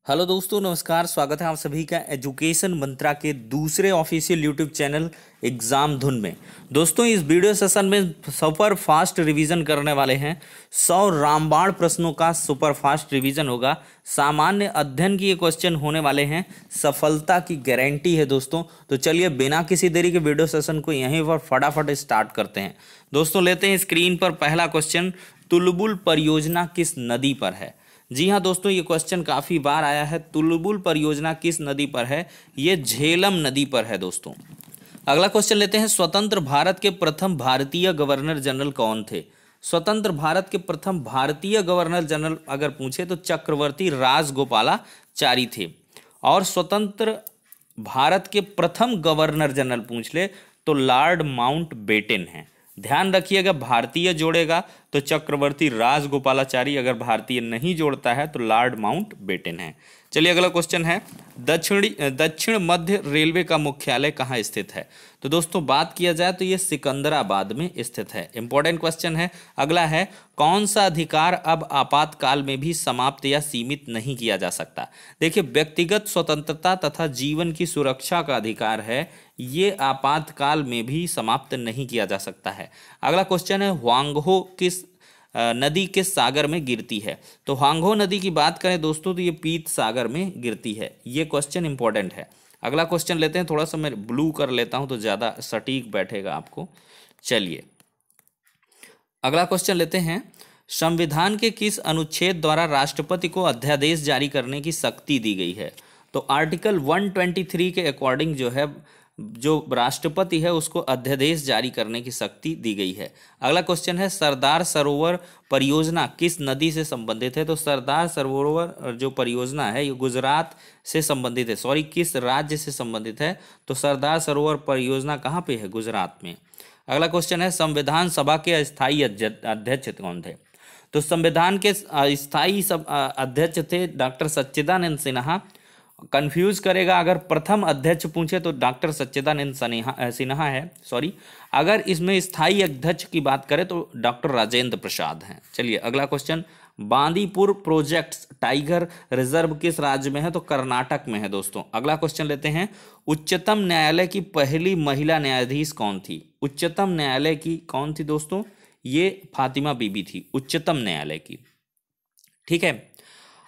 Hello दोस्तों, नमस्कार। स्वागत है आप सभी का एजुकेशन मंत्रा के दूसरे ऑफिशियल यूट्यूब चैनल एग्जाम धुन में। दोस्तों, इस वीडियो सेशन में सुपर फास्ट रिवीजन करने वाले हैं। 100 रामबाण प्रश्नों का सुपर फास्ट रिवीजन होगा। सामान्य अध्ययन की ये क्वेश्चन होने वाले हैं। सफलता की गारंटी है दोस्तों। तो चलिए बिना किसी देरी के वीडियो सेशन को यहीं पर फटाफट स्टार्ट करते हैं। दोस्तों, लेते हैं स्क्रीन पर पहला क्वेश्चन। तुलबुल परियोजना किस नदी पर है? जी हाँ दोस्तों, ये क्वेश्चन काफ़ी बार आया है। तुलबुल परियोजना किस नदी पर है? ये झेलम नदी पर है दोस्तों। अगला क्वेश्चन लेते हैं। स्वतंत्र भारत के प्रथम भारतीय गवर्नर जनरल कौन थे? स्वतंत्र भारत के प्रथम भारतीय गवर्नर जनरल अगर पूछे तो चक्रवर्ती राजगोपालाचारी थे। और स्वतंत्र भारत के प्रथम गवर्नर जनरल पूछ ले तो लॉर्ड माउंटबेटन है। ध्यान रखिएगा, भारतीय जोड़ेगा तो चक्रवर्ती राजगोपालाचारी, अगर भारतीय नहीं जोड़ता है तो लॉर्ड माउंटबेटन है। चलिए अगला क्वेश्चन है। दक्षिण मध्य रेलवे का मुख्यालय कहाँ स्थित है? तो दोस्तों बात किया जाए तो ये सिकंदराबाद में स्थित है। इंपॉर्टेंट क्वेश्चन है। अगला है, कौन सा अधिकार अब आपातकाल में भी समाप्त या सीमित नहीं किया जा सकता? देखिए, व्यक्तिगत स्वतंत्रता तथा जीवन की सुरक्षा का अधिकार है, ये आपातकाल में भी समाप्त नहीं किया जा सकता है। अगला क्वेश्चन है, हुआंगहो किस नदी किस सागर में गिरती है? तो हुआंगहो नदी की बात करें दोस्तों तो ये पीत सागर में गिरती है। ये क्वेश्चन इंपॉर्टेंट है। अगला क्वेश्चन लेते हैं। थोड़ा सा मैं ब्लू कर लेता हूं तो ज़्यादा सटीक बैठेगा आपको। चलिए अगला क्वेश्चन लेते हैं। संविधान के किस अनुच्छेद द्वारा राष्ट्रपति को अध्यादेश जारी करने की शक्ति दी गई है? तो आर्टिकल 123 के अकॉर्डिंग जो है, जो राष्ट्रपति है उसको अध्यादेश जारी करने की शक्ति दी गई है। अगला क्वेश्चन है, सरदार सरोवर परियोजना किस नदी से संबंधित है? तो सरदार सरोवर जो परियोजना है ये गुजरात से संबंधित है। सॉरी, किस राज्य से संबंधित है? तो सरदार सरोवर परियोजना कहाँ पे है? गुजरात में। अगला क्वेश्चन है, संविधान सभा के अस्थायी अध्यक्ष कौन थे? तो संविधान के स्थायी अध्यक्ष थे डॉक्टर सच्चिदानंद सिन्हा। कंफ्यूज करेगा, अगर प्रथम अध्यक्ष पूछे तो डॉक्टर सच्चिदानंद सिन्हा है। सॉरी, अगर इसमें स्थायी अध्यक्ष की बात करें तो डॉक्टर राजेंद्र प्रसाद हैं। चलिए अगला question. Bandipur projects tiger reserve किस राज्य में है? तो कर्नाटक में है दोस्तों। अगला क्वेश्चन लेते हैं। उच्चतम न्यायालय की पहली महिला न्यायाधीश कौन थी? उच्चतम न्यायालय की कौन थी दोस्तों? ये फातिमा बीबी थी उच्चतम न्यायालय की। ठीक है।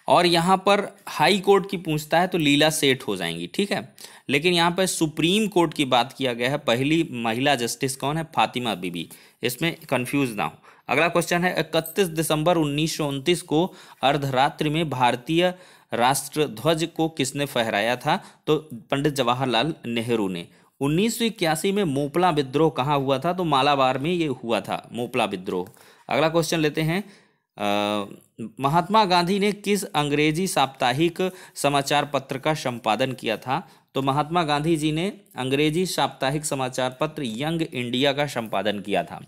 और यहाँ पर हाई कोर्ट की पूछता है तो लीला सेठ हो जाएंगी। ठीक है, लेकिन यहाँ पर सुप्रीम कोर्ट की बात किया गया है। पहली महिला जस्टिस कौन है? फातिमा बीबी। इसमें कंफ्यूज ना हो। अगला क्वेश्चन है, 31 दिसंबर 1929 को अर्धरात्रि में भारतीय राष्ट्रध्वज को किसने फहराया था? तो पंडित जवाहरलाल नेहरू ने। 1981 में मोपला विद्रोह कहाँ हुआ था? तो मालाबार में ये हुआ था, मोपला विद्रोह। अगला क्वेश्चन लेते हैं। महात्मा गांधी ने किस अंग्रेजी साप्ताहिक समाचार पत्र का संपादन किया था? तो महात्मा गांधी जी ने अंग्रेजी साप्ताहिक समाचार पत्र यंग इंडिया का संपादन किया था।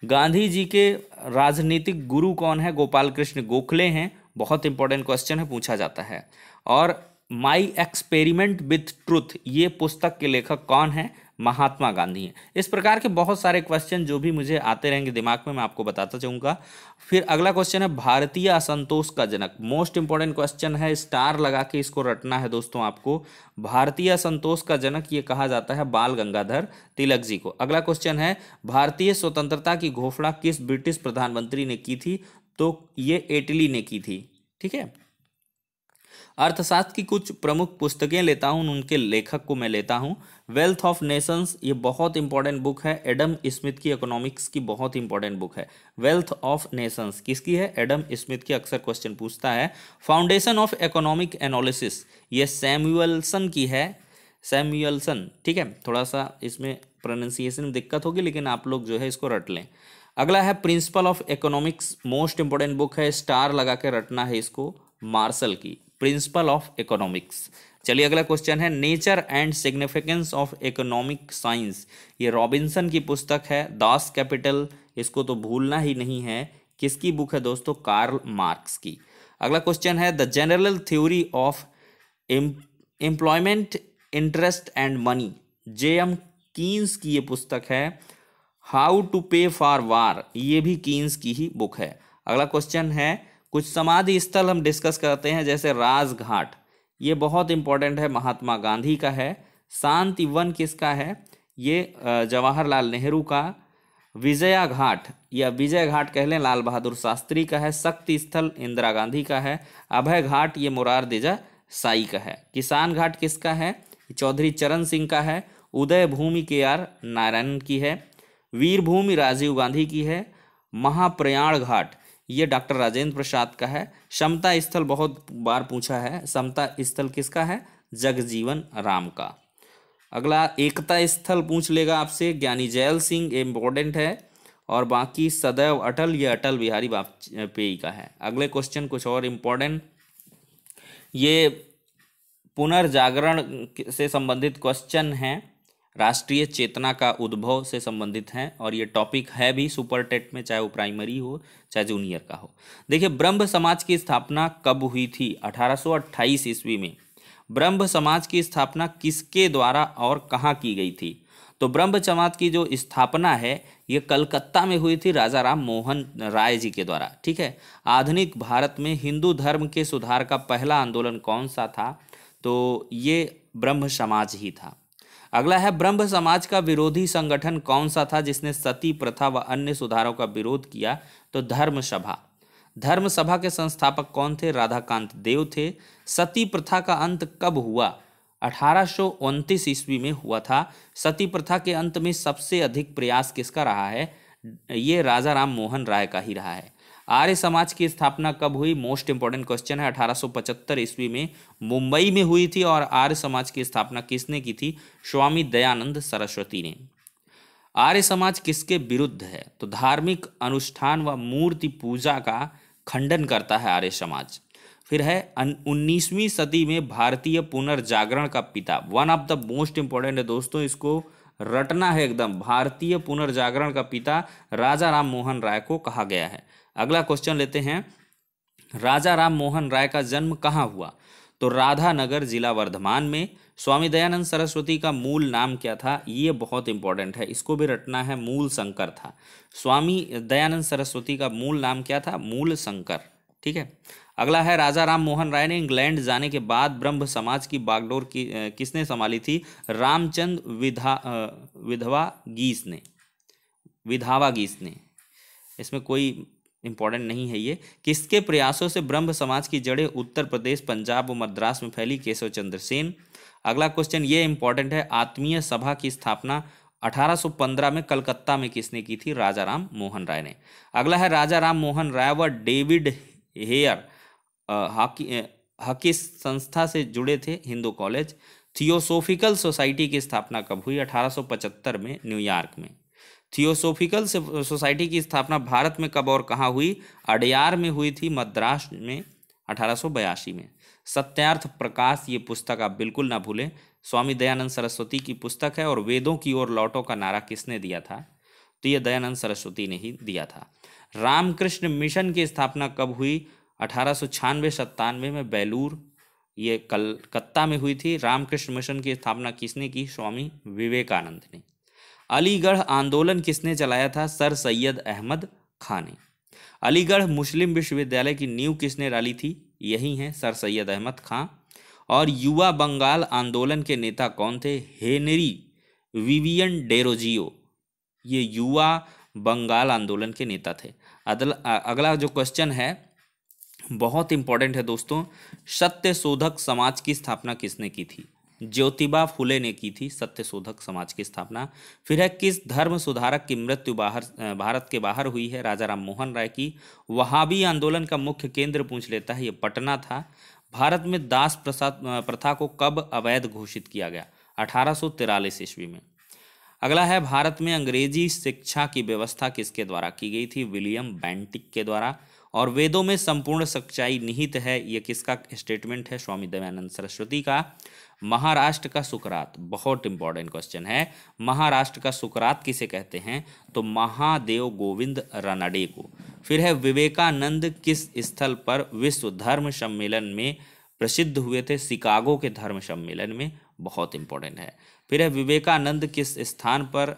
गांधी जी के राजनीतिक गुरु कौन है? गोपाल कृष्ण गोखले हैं। बहुत इंपॉर्टेंट क्वेश्चन है, पूछा जाता है। और माई एक्सपेरिमेंट विथ ट्रुथ, ये पुस्तक के लेखक कौन है? महात्मा गांधी हैं। इस प्रकार के बहुत सारे क्वेश्चन जो भी मुझे आते रहेंगे दिमाग में, मैं आपको बताता जाऊंगा। फिर अगला क्वेश्चन है, भारतीय असंतोष का जनक। मोस्ट इंपॉर्टेंट क्वेश्चन है, स्टार लगा के इसको रटना है दोस्तों आपको। भारतीय असंतोष का जनक ये कहा जाता है बाल गंगाधर तिलक जी को। अगला क्वेश्चन है, भारतीय स्वतंत्रता की घोषणा किस ब्रिटिश प्रधानमंत्री ने की थी? तो ये एटली ने की थी। ठीक है। अर्थशास्त्र की कुछ प्रमुख पुस्तकें लेता हूं, उनके लेखक को मैं लेता हूं। वेल्थ ऑफ नेशंस, ये बहुत इंपॉर्टेंट बुक है। एडम स्मिथ की इकोनॉमिक्स की बहुत इंपॉर्टेंट बुक है। वेल्थ ऑफ नेशंस किसकी है? एडम स्मिथ की। अक्सर क्वेश्चन पूछता है। फाउंडेशन ऑफ इकोनॉमिक एनालिसिस, ये सैमुअलसन की है। सैमुअलसन। ठीक है, थोड़ा सा इसमें प्रोनाउंसिएशन में दिक्कत होगी, लेकिन आप लोग जो है इसको रट लें। अगला है principle of economics, most important book है। स्टार लगा के रटना है इसको, मार्शल की प्रिंसिपल ऑफ इकोनॉमिक्स। चलिए अगला क्वेश्चन है, nature and significance of economic science, ये रॉबिन्सन की पुस्तक है। दास कैपिटल, इसको तो भूलना ही नहीं है। किसकी बुक है दोस्तों? कार्ल मार्क्स की। अगला क्वेश्चन है, the general theory of employment interest and money, J.M. Keynes की ये पुस्तक है। हाउ टू पे फॉर वार, ये भी कीन्स की ही बुक है। अगला क्वेश्चन है, कुछ समाधि स्थल हम डिस्कस करते हैं, जैसे राजघाट, ये बहुत इंपॉर्टेंट है, महात्मा गांधी का है। शांति वन किसका है? ये जवाहरलाल नेहरू का। विजया घाट या विजय घाट कह लें, लाल बहादुर शास्त्री का है। शक्ति स्थल इंदिरा गांधी का है। अभय घाट ये मोरार देसाई का है। किसान घाट किसका है? चौधरी चरण सिंह का है। उदय भूमि KR नारायण की है। वीर भूमि राजीव गांधी की है। महाप्रयाण घाट ये डॉक्टर राजेंद्र प्रसाद का है। समता स्थल बहुत बार पूछा है, समता स्थल किसका है? जगजीवन राम का। अगला एकता स्थल पूछ लेगा आपसे, ज्ञानी जैल सिंह, इम्पोर्टेंट है। और बाकी सदैव अटल ये अटल बिहारी वाजपेयी का है। अगले क्वेश्चन कुछ और इम्पोर्टेंट, ये पुनर्जागरण से संबंधित क्वेश्चन हैं, राष्ट्रीय चेतना का उद्भव से संबंधित हैं, और ये टॉपिक है भी सुपर टेट में, चाहे वो प्राइमरी हो चाहे जूनियर का हो। देखिए, ब्रह्म समाज की स्थापना कब हुई थी? 1828 ईस्वी में। ब्रह्म समाज की स्थापना किसके द्वारा और कहाँ की गई थी? तो ब्रह्म समाज की जो स्थापना है ये कलकत्ता में हुई थी, राजा राम मोहन राय जी के द्वारा। ठीक है। आधुनिक भारत में हिंदू धर्म के सुधार का पहला आंदोलन कौन सा था? तो ये ब्रह्म समाज ही था। अगला है, ब्रह्म समाज का विरोधी संगठन कौन सा था जिसने सती प्रथा व अन्य सुधारों का विरोध किया? तो धर्म सभा। धर्म सभा के संस्थापक कौन थे? राधाकांत देव थे। सती प्रथा का अंत कब हुआ? 1829 ईस्वी में हुआ था। सती प्रथा के अंत में सबसे अधिक प्रयास किसका रहा है? ये राजा राम मोहन राय का ही रहा है। आर्य समाज की स्थापना कब हुई? मोस्ट इंपॉर्टेंट क्वेश्चन है। 1875 ईस्वी में मुंबई में हुई थी। और आर्य समाज की स्थापना किसने की थी? स्वामी दयानंद सरस्वती ने। आर्य समाज किसके विरुद्ध है? तो धार्मिक अनुष्ठान व मूर्ति पूजा का खंडन करता है आर्य समाज। फिर है 19वीं सदी में भारतीय पुनर्जागरण का पिता। One of the most important है दोस्तों, इसको रटना है एकदम। भारतीय पुनर्जागरण का पिता राजा राम मोहन राय को कहा गया है। अगला क्वेश्चन लेते हैं, राजा राम मोहन राय का जन्म कहाँ हुआ? तो राधानगर जिला वर्धमान में। स्वामी दयानंद सरस्वती का मूल नाम क्या था? ये बहुत इंपॉर्टेंट है, इसको भी रटना है। मूल शंकर था। स्वामी दयानंद सरस्वती का मूल नाम क्या था? मूल शंकर। ठीक है। अगला है, राजा राम मोहन राय ने इंग्लैंड जाने के बाद ब्रह्म समाज की बागडोर किसने संभाली थी? रामचंद विधावा गीस ने। इसमें कोई इंपॉर्टेंट नहीं है ये। किसके प्रयासों से ब्रह्म समाज की जड़ें उत्तर प्रदेश, पंजाब और मद्रास में फैली? केशव चंद्र सेन। अगला क्वेश्चन ये इंपॉर्टेंट है, आत्मीय सभा की स्थापना 1815 में कलकत्ता में किसने की थी? राजा राम मोहन राय ने। अगला है, राजा राम मोहन राय व डेविड हेयर हॉकी संस्था से जुड़े थे, हिंदू कॉलेज। थियोसोफिकल सोसाइटी की स्थापना कब हुई? 1875 में न्यूयॉर्क में। थियोसोफिकल सोसाइटी की स्थापना भारत में कब और कहाँ हुई? अडयार में हुई थी, मद्रास में 1882 में। सत्यार्थ प्रकाश ये पुस्तक आप बिल्कुल ना भूलें, स्वामी दयानंद सरस्वती की पुस्तक है। और वेदों की ओर लौटो का नारा किसने दिया था? तो ये दयानंद सरस्वती ने ही दिया था। रामकृष्ण मिशन की स्थापना कब हुई? 1896-97 में बेलूर ये कलकत्ता में हुई थी। रामकृष्ण मिशन की स्थापना किसने की? स्वामी विवेकानंद ने। अलीगढ़ आंदोलन किसने चलाया था? सर सैयद अहमद खान ने। अलीगढ़ मुस्लिम विश्वविद्यालय की नींव किसने डाली थी? यही हैं सर सैयद अहमद खान। और युवा बंगाल आंदोलन के नेता कौन थे? हेनरी विवियन डेरोजियो, ये युवा बंगाल आंदोलन के नेता थे। अगला जो क्वेश्चन है बहुत इंपॉर्टेंट है दोस्तों, सत्य शोधक समाज की स्थापना किसने की थी? ज्योतिबा फुले ने की थी सत्य शोधक समाज की स्थापना। फिर है, किस धर्म सुधारक की मृत्यु भारत के बाहर हुई है? राजा राम मोहन राय की। वहाबी आंदोलन का मुख्य केंद्र पूछ लेता है, ये पटना था। भारत में दास प्रथा को कब अवैध घोषित किया गया? 1843 ईस्वी में। अगला है, भारत में अंग्रेजी शिक्षा की व्यवस्था किसके द्वारा की गई थी? विलियम बेंटिक के द्वारा। और वेदों में संपूर्ण सच्चाई निहित है, ये किसका स्टेटमेंट है? स्वामी दयानंद सरस्वती का। महाराष्ट्र का सुकरात, बहुत इंपॉर्टेंट क्वेश्चन है। महाराष्ट्र का सुकरात किसे कहते हैं? तो महादेव गोविंद रानडे को। फिर है, विवेकानंद किस स्थल पर विश्व धर्म सम्मेलन में प्रसिद्ध हुए थे? शिकागो के धर्म सम्मेलन में, बहुत इंपॉर्टेंट है। फिर है, विवेकानंद किस स्थान पर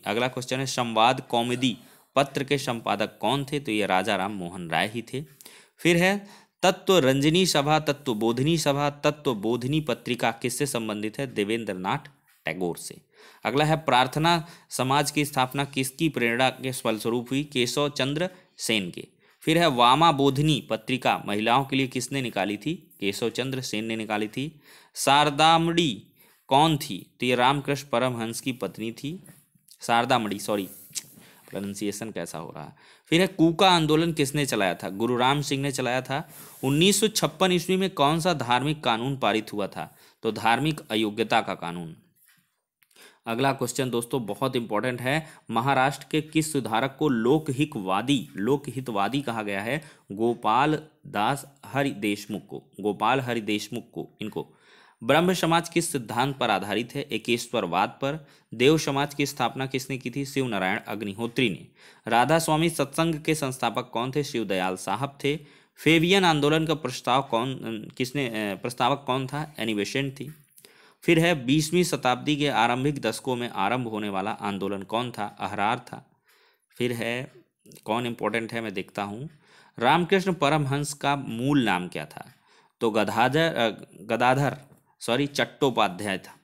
अगला क्वेश्चन है, संवाद कॉमेडी पत्र के संपादक कौन थे? तो ये राजा राम मोहन राय ही थे। फिर है तत्व रंजनी सभा, तत्व बोधिनी सभा, तत्व बोधिनी पत्रिका किससे संबंधित है? देवेंद्र नाथ टैगोर से। अगला है प्रार्थना समाज की स्थापना किसकी प्रेरणा के फलस्वरूप हुई? केशव चंद्र सेन के। फिर है वामा बोधिनी पत्रिका महिलाओं के लिए किसने निकाली थी? केशव चंद्र सेन ने निकाली थी। शारदामणि कौन थी? तो ये रामकृष्ण परमहंस की पत्नी थी। शारदामणि, सॉरी प्रोनाउंसिएशन कैसा हो रहा है। फिर है कूका आंदोलन किसने चलाया था? गुरु राम सिंह ने चलाया था। 1956 ईस्वी में कौन सा धार्मिक कानून पारित हुआ था? तो धार्मिक अयोग्यता का कानून। अगला क्वेश्चन दोस्तों बहुत इंपॉर्टेंट है। महाराष्ट्र के किस सुधारक को लोकहितवादी कहा गया है? गोपाल हरि देशमुख को इनको। ब्रह्म समाज किस सिद्धांत पर आधारित है? एकेश्वरवाद पर। देव समाज की स्थापना किसने की थी? शिव नारायण अग्निहोत्री ने। राधा स्वामी सत्संग के संस्थापक कौन थे? शिवदयाल साहब थे। फेबियन आंदोलन का प्रस्तावक कौन था? एनी बेसेंट थी। फिर है 20वीं शताब्दी के आरंभिक दशकों में आरंभ होने वाला आंदोलन कौन था? अहरार था। फिर है कौन इंपॉर्टेंट है मैं देखता हूँ। रामकृष्ण परमहंस का मूल नाम क्या था? तो चट्टोपाध्याय था।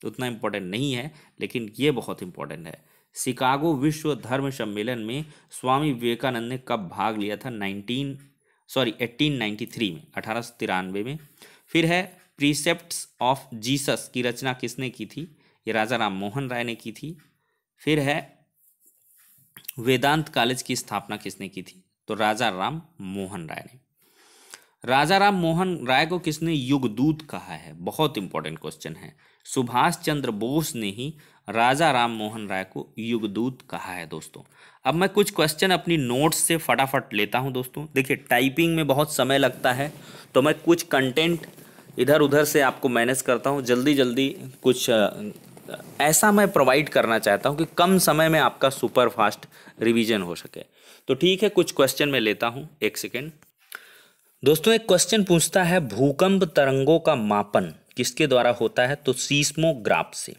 उतना इंपॉर्टेंट नहीं है लेकिन ये बहुत इंपॉर्टेंट है। शिकागो विश्व धर्म सम्मेलन में स्वामी विवेकानंद ने कब भाग लिया था? 1893 में, 1893 में। फिर है प्रीसेप्ट्स ऑफ जीसस की रचना किसने की थी? ये राजा राम मोहन राय ने की थी। फिर है वेदांत कॉलेज की स्थापना किसने की थी? तो राजा राम मोहन राय ने। राजा राम मोहन राय को किसने युगदूत कहा है? बहुत इंपॉर्टेंट क्वेश्चन है। सुभाष चंद्र बोस ने ही राजा राम मोहन राय को युगदूत कहा है दोस्तों। अब मैं कुछ क्वेश्चन अपनी नोट्स से फटाफट लेता हूं दोस्तों। देखिए टाइपिंग में बहुत समय लगता है तो मैं कुछ कंटेंट इधर उधर से आपको मैनेज करता हूं। जल्दी जल्दी कुछ ऐसा मैं प्रोवाइड करना चाहता हूं कि कम समय में आपका सुपर फास्ट रिवीजन हो सके। तो ठीक है, कुछ क्वेश्चन मैं लेता हूं, एक सेकेंड। दोस्तों एक क्वेश्चन पूछता है भूकंप तरंगों का मापन किसके द्वारा होता है? तो सीस्मोग्राफ से।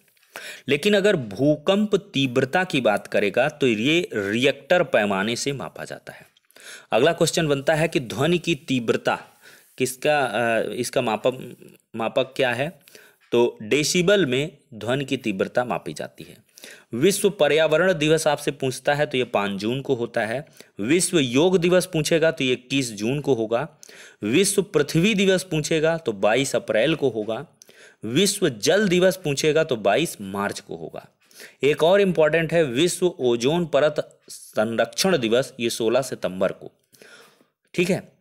लेकिन अगर भूकंप तीव्रता की बात करेगा तो ये रिएक्टर पैमाने से मापा जाता है। अगला क्वेश्चन बनता है कि ध्वनि की तीव्रता इसका मापक क्या है? तो डेसिबल में ध्वनि की तीव्रता मापी जाती है। विश्व पर्यावरण दिवस आपसे पूछता है तो ये 5 जून को होता है। विश्व योग दिवस पूछेगा तो ये 21 जून को होगा। विश्व पृथ्वी दिवस पूछेगा तो 22 अप्रैल को होगा। विश्व जल दिवस पूछेगा तो 22 मार्च को होगा। एक और इंपॉर्टेंट है विश्व ओजोन परत संरक्षण दिवस, ये 16 सितंबर को। ठीक है,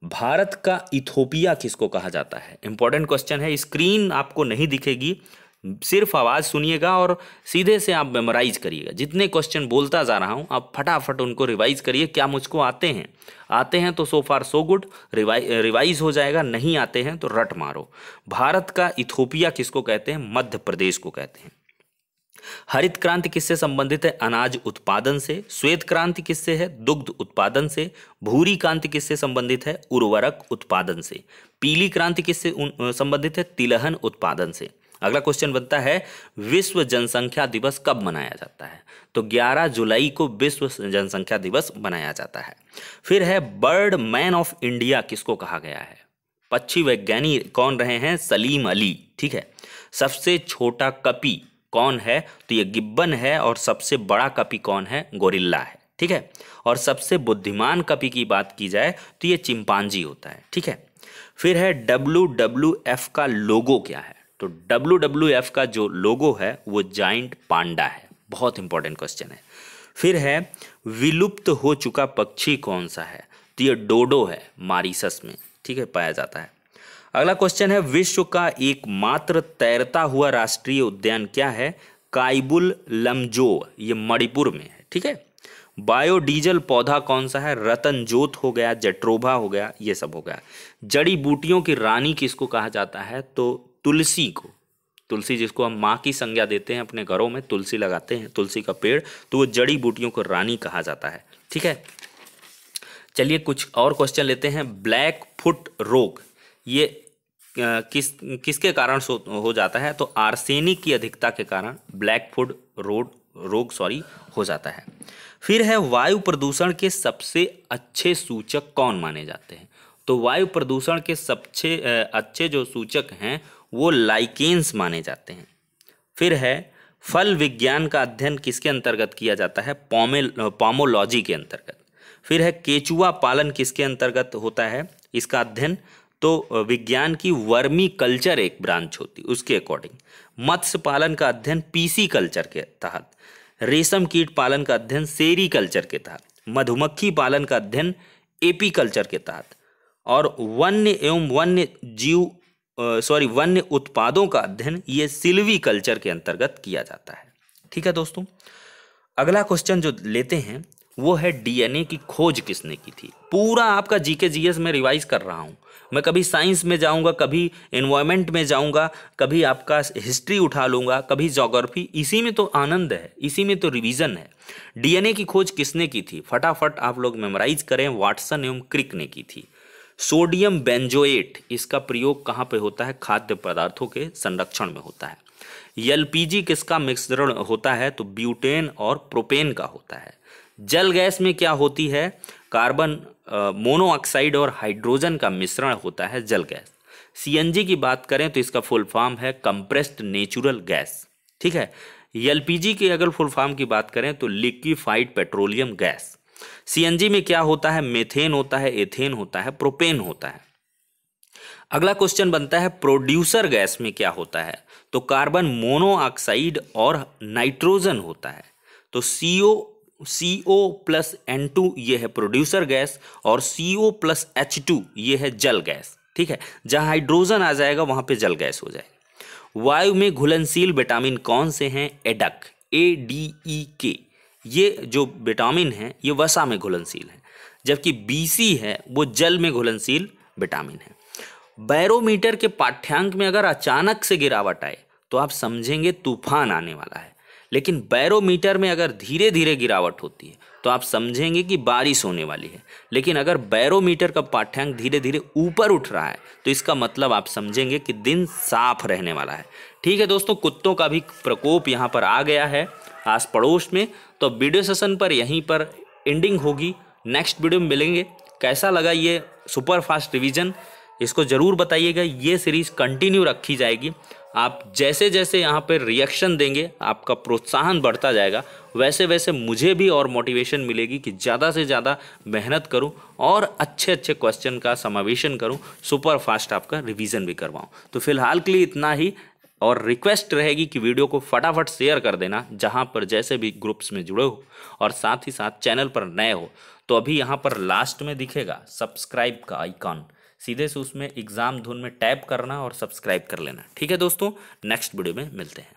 भारत का इथोपिया किसको कहा जाता है? इंपॉर्टेंट क्वेश्चन है। स्क्रीन आपको नहीं दिखेगी, सिर्फ आवाज सुनिएगा और सीधे से आप मेमोराइज करिएगा। जितने क्वेश्चन बोलता जा रहा हूं आप फटाफट उनको रिवाइज करिए। क्या मुझको आते हैं तो सो फार सो गुड, रिवाइज हो जाएगा। नहीं आते हैं तो रट मारो। भारत का इथोपिया किसको कहते हैं? मध्य प्रदेश को कहते हैं। हरित क्रांति किससे संबंधित है? अनाज उत्पादन से। श्वेत क्रांति किससे है? दुग्ध उत्पादन से। भूरी क्रांति किससे संबंधित है? उर्वरक उत्पादन से। पीली क्रांति किससे संबंधित है? तिलहन उत्पादन से। अगला क्वेश्चन बनता है विश्व जनसंख्या दिवस कब मनाया जाता है? तो 11 जुलाई को विश्व जनसंख्या दिवस मनाया जाता है। फिर है बर्ड मैन ऑफ इंडिया किसको कहा गया है? पक्षी वैज्ञानिक कौन रहे हैं? सलीम अली। ठीक है। सबसे छोटा कपी कौन है? तो ये गिब्बन है। और सबसे बड़ा कपी कौन है? गोरिल्ला है। ठीक है। और सबसे बुद्धिमान कपी की बात की जाए तो ये चिंपांजी होता है। ठीक है। फिर है WWF का लोगो क्या है? तो WWF का जो लोगो है वो जाइंट पांडा है। बहुत इंपॉर्टेंट क्वेश्चन है। फिर है विलुप्त हो चुका पक्षी कौन सा है? तो ये डोडो है, मॉरिशस में। ठीक है, पाया जाता है। अगला क्वेश्चन है विश्व का एकमात्र तैरता हुआ राष्ट्रीय उद्यान क्या है? काइबुल लमजो, ये मणिपुर में है। ठीक है। बायोडीजल पौधा कौन सा है? रतनजोत हो गया, जट्रोभा हो गया, ये सब हो गया। जड़ी बूटियों की रानी किसको कहा जाता है? तो तुलसी को। तुलसी जिसको हम माँ की संज्ञा देते हैं, अपने घरों में तुलसी लगाते हैं, तुलसी का पेड़, तो वो जड़ी बूटियों को रानी कहा जाता है। ठीक है। चलिए कुछ और क्वेश्चन लेते हैं। ब्लैक फुट रोग ये किसके कारण हो जाता है? तो आर्सेनिक की अधिकता के कारण ब्लैक फुट हो जाता है। फिर है वायु प्रदूषण के सबसे अच्छे सूचक कौन माने जाते हैं? तो वायु प्रदूषण के सबसे अच्छे जो सूचक हैं वो लाइकेन्स माने जाते हैं। फिर है फल विज्ञान का अध्ययन किसके अंतर्गत किया जाता है? पोमोलॉजी के अंतर्गत। फिर है केचुआ पालन किसके अंतर्गत होता है इसका अध्ययन? तो विज्ञान की वर्मी कल्चर एक ब्रांच होती है उसके अकॉर्डिंग। मत्स्य पालन का अध्ययन पीसी कल्चर के तहत। रेशम कीट पालन का अध्ययन सेरी कल्चर के तहत। मधुमक्खी पालन का अध्ययन एपी कल्चर के तहत। और वन्य एवं वन्य उत्पादों का अध्ययन ये सिल्वी कल्चर के अंतर्गत किया जाता है। ठीक है दोस्तों, अगला क्वेश्चन जो लेते हैं वो है डीएनए की खोज किसने की थी? पूरा आपका जीके जीएस में रिवाइज कर रहा हूँ मैं, कभी साइंस में जाऊंगा, कभी एनवायरमेंट में जाऊंगा, कभी आपका हिस्ट्री उठा लूंगा, कभी ज्योग्राफी। इसी में तो आनंद है, इसी में तो रिवीजन है। डीएनए की खोज किसने की थी? फटाफट आप लोग मेमोराइज करें। वाटसन एवं क्रिक ने की थी। सोडियम बेंजोएट इसका प्रयोग कहाँ पे होता है? खाद्य पदार्थों के संरक्षण में होता है। एलपीजी किसका मिश्रण होता है? तो ब्यूटेन और प्रोपेन का होता है। जल गैस में क्या होती है? कार्बन मोनोऑक्साइड और हाइड्रोजन का मिश्रण होता है जल गैस। सीएनजी की बात करें तो इसका फुल फॉर्म है कंप्रेस्ड नेचुरल गैस। ठीक है। एलपीजी की अगर फुल फॉर्म की बात करें तो लिक्विफाइड पेट्रोलियम गैस। सीएनजी में क्या होता है? मेथेन होता है, एथेन होता है, प्रोपेन होता है। अगला क्वेश्चन बनता है प्रोड्यूसर गैस में क्या होता है? तो कार्बन मोनोऑक्साइड और नाइट्रोजन होता है। तो CO प्लस N2 ये है प्रोड्यूसर गैस और CO प्लस H2 ये है जल गैस। ठीक है, जहां हाइड्रोजन आ जाएगा वहां पे जल गैस हो जाएगी। वायु में घुलनशील विटामिन कौन से हैं? एडक, ADEK। ये जो विटामिन है ये वसा में घुलनशील है, जबकि BC है वो जल में घुलनशील विटामिन है। बैरोमीटर के पाठ्यांक में अगर अचानक से गिरावट आए तो आप समझेंगे तूफान आने वाला है, लेकिन बैरोमीटर में अगर धीरे धीरे गिरावट होती है तो आप समझेंगे कि बारिश होने वाली है। लेकिन अगर बैरोमीटर का पाठ्यांक धीरे धीरे ऊपर उठ रहा है तो इसका मतलब आप समझेंगे कि दिन साफ रहने वाला है। ठीक है दोस्तों, कुत्तों का भी प्रकोप यहाँ पर आ गया है आस पड़ोस में। तो वीडियो सेशन पर यहीं पर एंडिंग होगी, नेक्स्ट वीडियो में मिलेंगे। कैसा लगा ये सुपर फास्ट रिवीजन इसको ज़रूर बताइएगा। ये सीरीज़ कंटिन्यू रखी जाएगी। आप जैसे जैसे यहाँ पर रिएक्शन देंगे आपका प्रोत्साहन बढ़ता जाएगा, वैसे वैसे मुझे भी और मोटिवेशन मिलेगी कि ज़्यादा से ज़्यादा मेहनत करूँ और अच्छे अच्छे क्वेश्चन का समावेशन करूँ, सुपर फास्ट आपका रिवीजन भी करवाऊँ। तो फिलहाल के लिए इतना ही, और रिक्वेस्ट रहेगी कि वीडियो को फटाफट शेयर कर देना जहाँ पर जैसे भी ग्रुप्स में जुड़े हो, और साथ ही साथ चैनल पर नए हो तो अभी यहाँ पर लास्ट में दिखेगा सब्सक्राइब का आइकॉन, सीधे से उसमें एग्जाम धुन में टैप करना और सब्सक्राइब कर लेना। ठीक है दोस्तों, नेक्स्ट वीडियो में मिलते हैं।